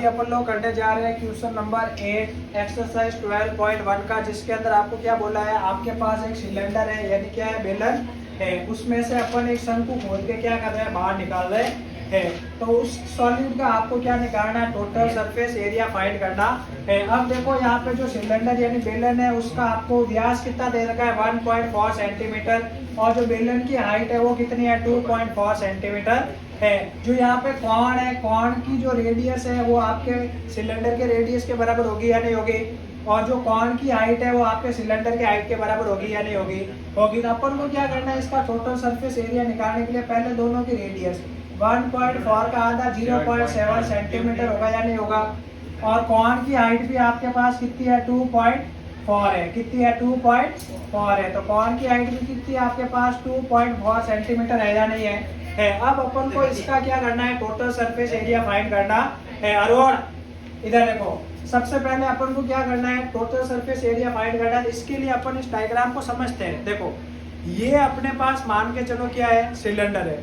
अपन लोग करने जा रहे हैं क्वेश्चन नंबर 8 एक्सरसाइज 12.1 का, जिसके अंदर आपको क्या बोला है, आपके पास एक सिलेंडर है यानी क्या है, बेलन है, उसमें से अपन एक शंकु खोद के क्या कर रहे हैं, बाहर निकाल रहे हैं। तो उस सॉलिड का आपको क्या निकालना है, टोटल सरफेस एरिया फाइंड करना है। अब देखो यहाँ पे जो सिलेंडर यानी बेलन है उसका आपको व्यास कितना दे रखा है, 1.4 सेंटीमीटर, और जो बेलन की हाइट है वो कितनी है, 2.4 सेंटीमीटर है। जो यहाँ पे कॉर्न है, कॉर्न की जो रेडियस है वो आपके सिलेंडर के रेडियस के बराबर होगी या नहीं होगी, और जो कॉर्न की हाइट है वो आपके सिलेंडर के हाइट के बराबर होगी या नहीं होगी, होगी। तो अपन को क्या करना है, इसका टोटल सरफेस एरिया निकालने के लिए पहले दोनों की रेडियस 1.4 का आधा 0.7 सेंटीमीटर होगा या नहीं होगा, और कॉर्न की हाइट भी आपके पास कितनी है, 2.4 है, कितनी है, 2.4 है। तो कॉर्न की हाइट भी कितनी है आपके पास, 2.4 सेंटीमीटर है या नहीं है। अब अपन को इसका क्या करना है, टोटल सरफेस एरिया फाइंड करना है। अरुण इधर देखो, सबसे पहले अपन को क्या करना है, टोटल सरफेस एरिया फाइंड करना है। इसके लिए अपन इस डायग्राम को समझते हैं। देखो ये अपने पास मान के चलो क्या है, सिलेंडर है,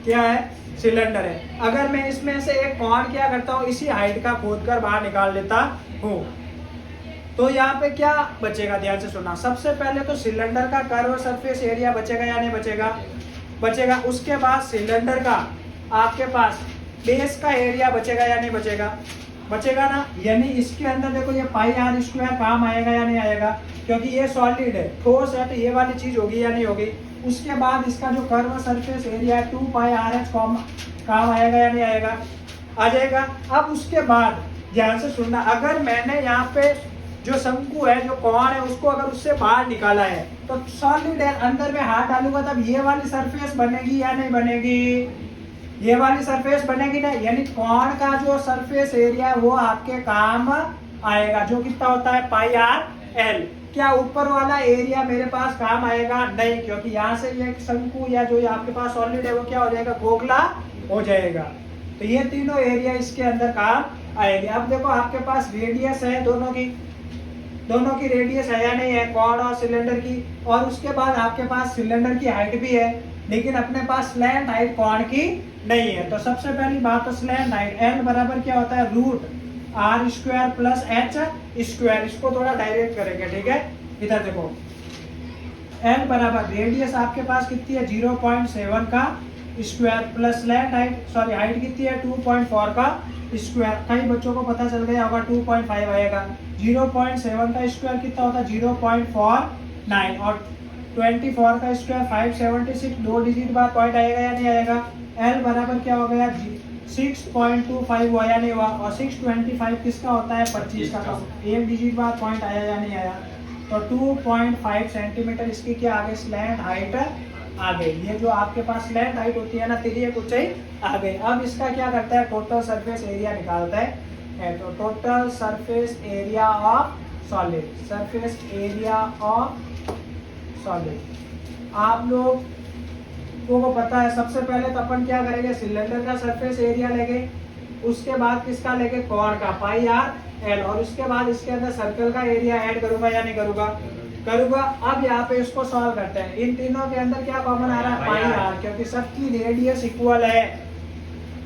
क्या है, सिलेंडर है। अगर मैं इसमें से एक कॉर्न क्या करता हूँ, इसी हाइट का खोद कर बाहर निकाल लेता हूँ, तो यहाँ पे क्या बचेगा, ध्यान से सुनना। सबसे पहले तो सिलेंडर का कर्व सरफेस एरिया बचेगा या नहीं बचेगा, बचेगा। उसके बाद सिलेंडर का आपके पास बेस का एरिया बचेगा या नहीं बचेगा, बचेगा ना। यानी इसके अंदर देखो ये पाई आर स्क्वायर काम आएगा या नहीं आएगा, क्योंकि ये सॉलिड है, ठोस है, तो ये वाली चीज होगी या नहीं होगी। उसके बाद इसका जो कर्व सरफेस एरिया है 2 पाई आर एच काम आएगा या नहीं आएगा, आ जाएगा। अब उसके बाद ध्यान से सुनना, अगर मैंने यहाँ पे जो शंकु है, जो कॉर्न है, उसको अगर उससे बाहर निकाला है तो सॉलिड है, अंदर में हाथ डालूंगा तब ये वाली सरफेस बनेगी या नहीं बनेगी, ये वाली सरफेस बनेगी ना। यानी कॉर्न का जो सरफेस एरिया है वो आपके काम आएगा, जो कितना होता है, पाई आर एल। क्या ऊपर वाला एरिया मेरे पास काम आएगा, नहीं, क्योंकि यहाँ से ये शंकु या जो आपके पास सॉलिड है वो क्या हो जाएगा, खोखला हो जाएगा। तो ये तीनों एरिया इसके अंदर काम आएंगे। अब देखो आपके पास रेडियस है, दोनों की रेडियस है या नहीं है, कॉर्न और सिलेंडर की। और उसके बाद आपके पास सिलेंडर की हाइट भी है, लेकिन अपने पास स्लैंट हाइट कॉर्न की नहीं है। तो सबसे पहली बात तो स्लैंट हाइट एल बराबर क्या होता है, root r square plus h square. इसको थोड़ा डायरेक्ट करेंगे, ठीक है। इधर देखो एल बराबर रेडियस आपके पास कितनी है, 0.7 का square plus slant height, sorry height कितनी है, 2.4 का स्क्वायर। कई बच्चों को पता चल गया होगा 2.5 आएगा। 0.7 का स्क्वायर कितना होता है, 0.49, और 24 का स्क्वायर 576, दो डिजिट बाद पॉइंट आएगा या नहीं आएगा। एल बराबर क्या हो गया, 6.25 हुआ या नहीं हुआ, और 625 किसका होता है, 25 का। एक डिजिट बाद पॉइंट आया या नहीं आया। तो 2.5 सेंटीमीटर इसकी क्या आगे स्लैंट हाइट आ गई। ये जो आपके पास स्लैंट हाइट होती है ना, तिर्यक ऊंचाई आ गई। अब इसका क्या करता है, टोटल सरफेस एरिया निकालता है। तो total surface area of solid, surface area of solid आप लोग को पता है। सबसे पहले तो अपन क्या करेंगे, सिलेंडर का सरफेस एरिया लेंगे, उसके बाद किसका लेंगे, कॉर्न का, पाई आर एल, और उसके बाद इसके अंदर सर्कल का एरिया ऐड करूंगा या नहीं करूंगा, करूंगा। अब यहाँ पे इसको सॉल्व करते हैं। इन तीनों के अंदर क्या कॉमन आ रहा है, पाई आर, क्योंकि सबकी रेडियस इक्वल है।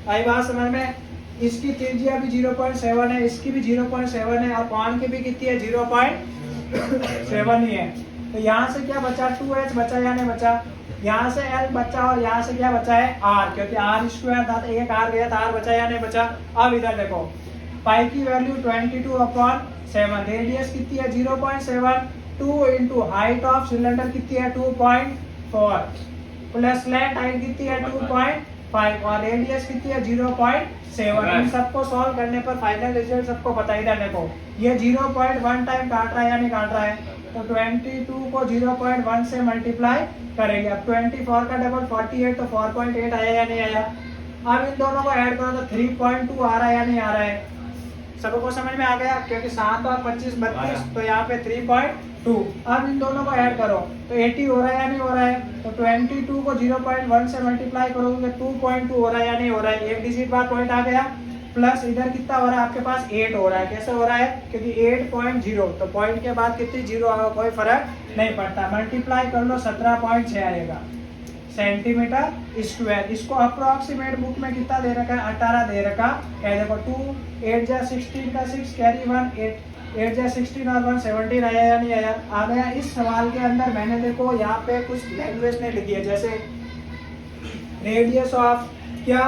आई बात समझ में। इसकी त्रिज्या भी 0.7 है, इसकी भी 0.7 है, और कॉर्न की भी कितनी है, 0.7 ही है। तो यहाँ से क्या बचा, 2h बचा या नहीं बचा, यहाँ से l बचा, और यहाँ से क्या बचा है, r, क्योंकि r स्क्वायर था तो एक r गया था, r बचा या नहीं बचा। अब इधर देखो पाई की वैल्यू 22/7, रेडियस कितनी है, 0.7, 2 इंटू हाइट ऑफ सिलेंडर कितनी है, 2.4, प्लस स्लैंट हाइट कितनी है, 2.5, और रेडियस कितनी है, 0.7। इन सबको सॉल्व करने पर फाइनल रिजल्ट सबको बता ही देने को। ये 0.1 टाइम काट रहा है या नहीं काट रहा है, तो 22 को 0.1 से मल्टीप्लाई करेंगे। अब 24 का डबल 48, तो 4.8 आया या नहीं आया। अब इन दोनों को ऐड करो तो 3.2 आ रहा है या नहीं आ रहा है, सबको समझ में आ गया, क्योंकि 7 और 25 32, तो यहाँ पे 3.2। अब इन दोनों को ऐड करो तो 80 हो रहा है या नहीं हो रहा है, तो 22 को 0.1 से मल्टीप्लाई करोगे 2.2 हो रहा है या नहीं हो रहा है, एक डिजिट बाद पॉइंट आ गया। प्लस इधर कितना हो रहा है आपके पास, 8 हो रहा है। कैसे हो रहा है, क्योंकि 8.0, तो पॉइंट के बाद कितनी 0 आएगा, कोई फर्क नहीं पड़ता। मल्टीप्लाई कर लो 17.6 आएगा, सेंटीमीटर स्क्वायर। इसको अप्रोक्सीमेट बुक में कितना दे रखा है, 18 दे रखा है। देखो 2 8 जा 16 का 6 कैरी 1 8 जा 16 और 1 17 आया या नहीं आया, आ गया। इस सवाल के अंदर मैंने देखो यहाँ पे कुछ लैंग्वेज नहीं लिखी है, जैसे रेडियस ऑफ क्या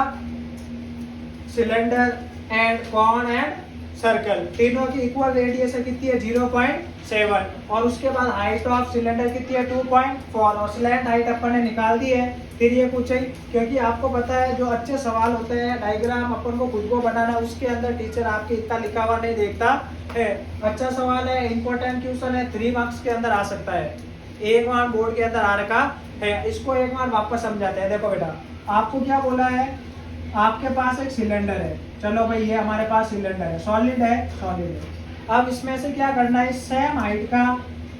cylinder and cone and circle, तीनों की इक्वल रेडियस है कितनी है 0.7, और उसके बाद हाइट ऑफ सिलेंडर कितनी है 2.4, और स्लैंट हाइट अपन ने निकाल दी है। फिर ये पूछे, क्योंकि आपको पता है जो अच्छे सवाल होते हैं डायग्राम अपन को खुद को बनाना, उसके अंदर टीचर आपके इतना लिखा हुआ नहीं देखता है। अच्छा सवाल है, इंपॉर्टेंट क्वेश्चन है, 3 मार्क्स के अंदर आ सकता है, एक बार बोर्ड के अंदर आ रखा है। इसको एक बार वापस समझाते हैं। देखो बेटा, आपको क्या बोला है, आपके पास एक सिलेंडर है, चलो भाई ये हमारे पास सिलेंडर है, सॉलिड है, सॉलिड है। अब इसमें से क्या करना है, सेम हाइट का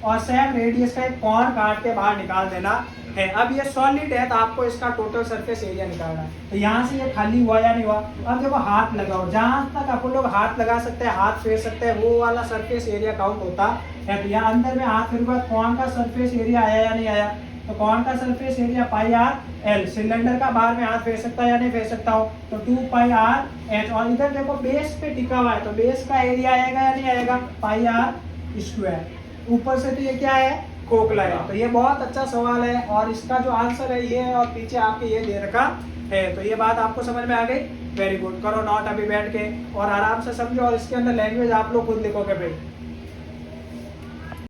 और सेम रेडियस का एक कॉर्न काट के बाहर निकाल देना है। अब ये सॉलिड है तो आपको इसका टोटल सरफेस एरिया निकालना है। तो यहाँ से ये खाली हुआ या नहीं हुआ, अब देखो हाथ लगाओ, जहाँ तक अपन लोग हाथ लगा सकते हैं, हाथ फेर सकते हैं, वो वाला सरफेस एरिया काउंट होता है। तो यहाँ अंदर में हाथ फेर बाद कॉर्न का सरफेस एरिया आया या नहीं आया, तो कॉर्न का surface area pi R L, cylinder का बाहर में हाथ फेर सकता है या नहीं फेर सकता हो, तो 2 पाई आर एच, और इधर देखो बेस पे टिका हुआ है तो बेस का एरिया आएगा या नहीं आएगा, पाई आर स्क्वायर। ऊपर से तो ये क्या है, खोखला है। तो ये बहुत अच्छा सवाल है और इसका जो आंसर है ये है, और पीछे आपके ये दे रखा है। तो ये बात आपको समझ में आ गई, वेरी गुड। करो नोट अभी बैठ के और आराम से समझो, और इसके अंदर लैंग्वेज आप लोग खुद लिखोगे भाई।